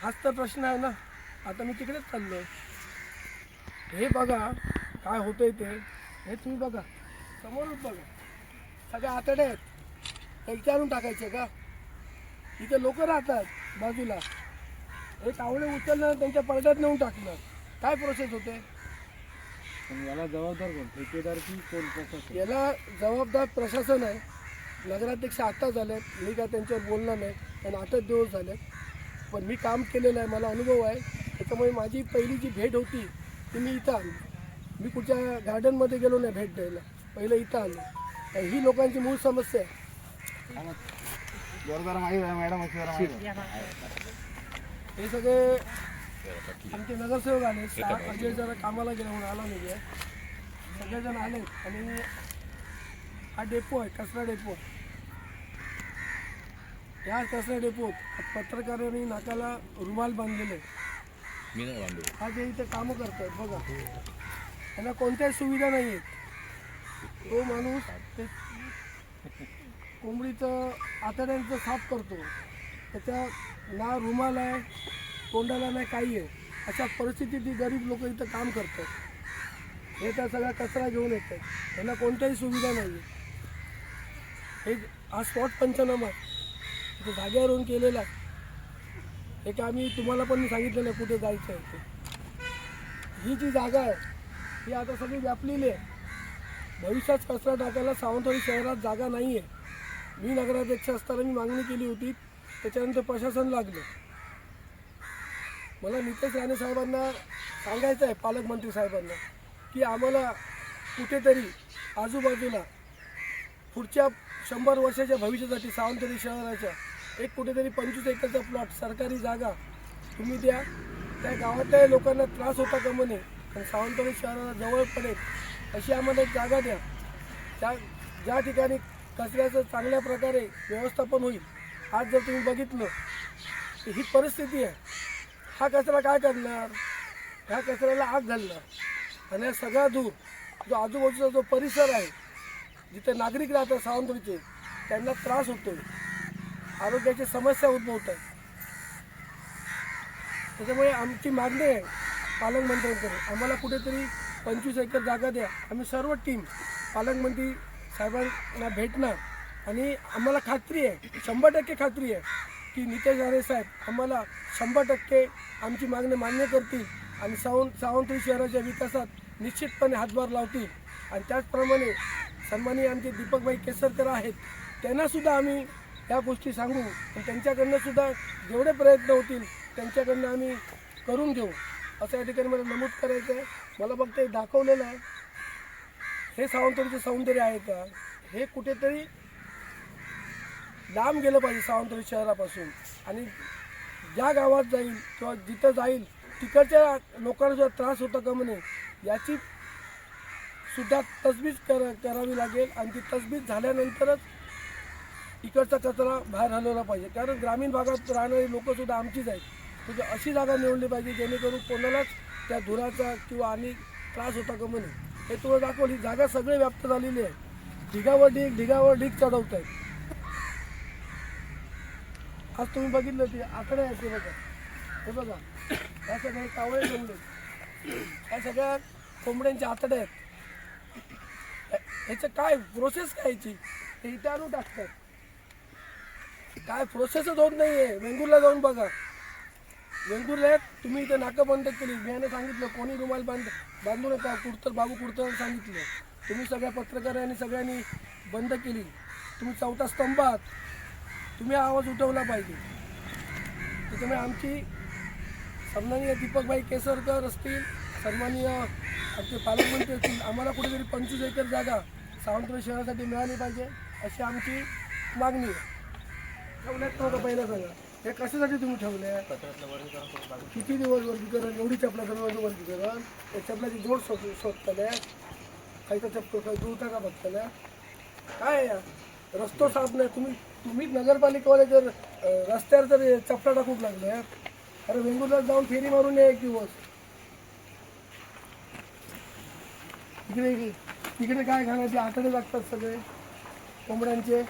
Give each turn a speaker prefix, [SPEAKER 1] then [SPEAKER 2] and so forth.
[SPEAKER 1] हाच तर प्रश्न आहे ना. आता मी तिकडेच चाललो. हे बघा काय होतंय ते. हे तुम्ही बघा समोरच बघा. सगळे आतडे आहेत. हे विचारून टाकायचे का? इथे लोक राहतात बाजूला. हे कावळे उचललं त्यांच्या पडद्यात नेऊन टाकलं. काय प्रोसेस होते?
[SPEAKER 2] याला जबाबदार कोण? ठेकेदार की कोण? प्रशासन?
[SPEAKER 1] याला जबाबदार प्रशासन आहे. नगराध्यक्ष आता झालेत. मी काय त्यांच्यावर बोलणार नाही. पण 8 दिवस झालेत. पण मी काम केलेलं आहे. मला अनुभव आहे. त्याच्यामुळे माझी पहिली जी भेट होती ती मी इथं आली. मी कुठच्या गार्डनमध्ये गेलो नाही भेट द्यायला. पहिलं इथं आलो. ही लोकांची मूळ समस्या आहे.
[SPEAKER 2] मॅडम
[SPEAKER 1] हे सगळे आमचे नगरसेवक आले. अजय जरा कामाला गेला म्हणून आला नाही आहे. सगळेजण आले आणि हा डेपो आहे, कचरा डेपो. या कचरा डेपोत पत्रकारांनी नाकाला रुमाल बांधलेले. हा जे इथे कामं करतात बघा, त्यांना कोणत्याही सुविधा नाही आहेत. तो माणूस ते कोंबडीचं आतड्यांचं साफ करतो. त्याच्या ना रुमाल आहे, तोंडाला नाही काही आहे. अशा परिस्थितीत गरीब लोक इथं काम करतात. हे त्या सगळा कचरा घेऊन येतात. त्यांना कोणत्याही सुविधा नाही. हे हा स्पॉट पंचनामा इथे जागेवरून केलेला आहे. हे का आम्ही तुम्हाला पण सांगितलं नाही कुठे जायचं आहे ते. ही जी जागा आहे ही आता सगळी व्यापलेली आहे. भविष्यात कचरा टाकायला सावंतवाडी शहरात जागा नाही आहे. मी नगराध्यक्ष असताना मी मागणी केली होती. त्याच्यानंतर प्रशासन लागलं. मला नितेश राणे साहेबांना सांगायचं आहे, पालकमंत्री साहेबांना, की आम्हाला कुठेतरी आजूबाजूला पुढच्या 100 वर्षाच्या भविष्यासाठी सावंतवाडी शहराच्या एक कुठेतरी 25 एकरचा प्लॉट सरकारी जागा तुम्ही द्या. त्या गावातल्या लोकांना त्रास होता का म्हणे आणि सावंतवाडी शहराला जवळ पडेल अशी आम्हाला एक जागा द्या. ज्या ठिकाणी कचऱ्याचं चांगल्या प्रकारे व्यवस्थापन होईल. आज जर तुम्ही बघितलं तर ही परिस्थिती आहे. हा कचरा काय करणार? ह्या कचऱ्याला आग घालणार आणि सगळा दूर जो आजूबाजूचा जो परिसर आहे जिथे नागरिक राहतात सावंतवाडीचे त्यांना त्रास होतो. आरोग्याची समस्या उद्भवत आहे. त्याच्यामुळे आमची मागणी आहे पालकमंत्र्यांकडे, आम्हाला कुठेतरी 25 एकर जागा द्या. आम्ही सर्व टीम पालकमंत्री साहेबांना भेटणार आणि आम्हाला खात्री आहे, 100% खात्री आहे की नितेश राणे साहेब आम्हाला 100% आमची मागणी मान्य करतील आणि सावंतवाडी शहराच्या विकासात निश्चितपणे हातभार लावतील. आणि त्याचप्रमाणे सन्माननीय आमचे दीपकभाई केसरकर आहेत, त्यांनासुद्धा आम्ही या गोष्टी सांगू आणि त्यांच्याकडनं सुद्धा जेवढे प्रयत्न होतील त्यांच्याकडनं आम्ही करून घेऊ असं या ठिकाणी मला नमूद करायचं आहे. मला फक्त हे दाखवलेलं आहे. हे सावंतवाडीचं सौंदर्य आहे का? हे कुठेतरी लांब गेलं पाहिजे सावंतवाडी शहरापासून आणि ज्या गावात जाईल किंवा जिथं जाईल तिकडच्या लोकांना जो त्रास होता का म्हणे याची सुद्धा तजवीज करावी लागेल. आणि ती तजवीज झाल्यानंतरच इकडचा कचरा बाहेर हलवला पाहिजे. कारण ग्रामीण भागात राहणारी लोकंसुद्धा आमचीच आहेत. म्हणजे अशी जागा निवडली पाहिजे जेणेकरून कोणालाच त्या धुराचा किंवा आणि त्रास होता का म्हणे. हे तुम्हाला दाखवली जागा सगळे व्याप्त झालेली आहे. ढिगावर ढीग चढवत आहेत. आज तुम्ही बघितलं ते आकडे आहेत ते बघा. हे बघा या सगळे कावळे कोंबडे, या सगळ्या कोंबड्यांचे आतडे आहेत. ह्याचं काय प्रोसेस काय याची? ते इथे आणून टाकतात. काय प्रोसेसच होत नाही आहे. वेंगुर्ला जाऊन बघा. वेंगुर्ल्यात तुम्ही इथे नाकं बंद केली. बियाणे सांगितलं कोणी रुमाल बांधू नका. बाबू कुडतर सांगितलं. तुम्ही सगळ्या पत्रकारांनी सगळ्यांनी बंद केली. तुम्ही 4था स्तंभ आहात. तुम्ही आवाज उठवला पाहिजे. त्याच्यामुळे आमची सन्माननीय दीपकभाई केसरकर असतील, सन्माननीय आमचे पालकमंत्री असतील, आम्हाला कुठेतरी 25 एकर जागा सावंतवाडी शहरासाठी मिळाली पाहिजे अशी आमची मागणी आहे. ठेवल्यात नव्हतं पहिलं सगळं. हे कशासाठी तुम्ही ठेवले? किती दिवस वर्गीकरण? एवढी चपलाचं वर्गीकरण. त्या चपलाची जोड शोधतल्या खायचा चपल काय जुळता का बघतल्या? काय या रस्तो साफ नाही. तुम्ही नगरपालिकेवाले जर रस्त्यावर जर चपला टाकूक लागले. अरे वेंगुर्ला जाऊन फेरी मारून या एक दिवस. इकडे काय घालायचे आतडे लागतात सगळे कोंबड्यांचे.